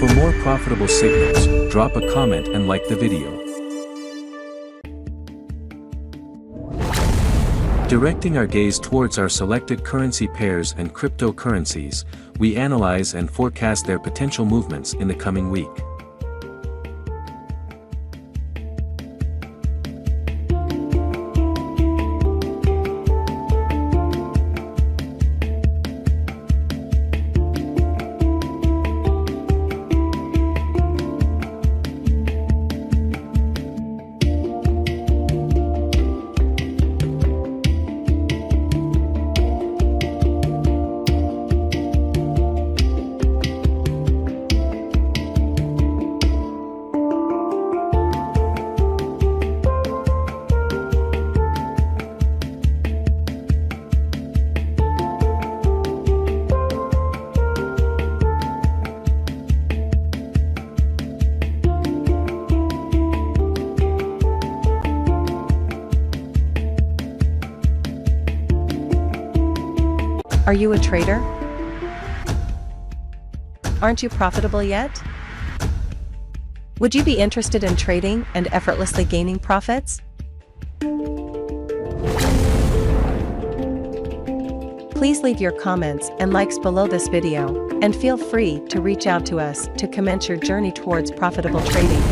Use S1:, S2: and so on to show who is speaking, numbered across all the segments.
S1: For more profitable signals, drop a comment and like the video. Directing our gaze towards our selected currency pairs and cryptocurrencies, we analyze and forecast their potential movements in the coming week.
S2: Are you a trader? Aren't you profitable yet? Would you be interested in trading and effortlessly gaining profits? Please leave your comments and likes below this video, and feel free to reach out to us to commence your journey towards profitable trading.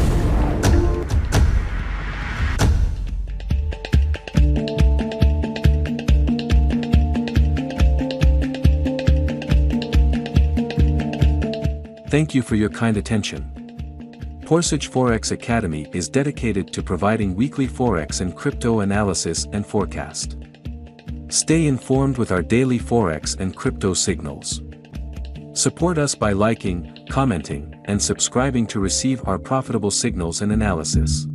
S1: Thank you for your kind attention. Porsche Forex Academy is dedicated to providing weekly Forex and crypto analysis and forecast. Stay informed with our daily Forex and crypto signals. Support us by liking, commenting, and subscribing to receive our profitable signals and analysis.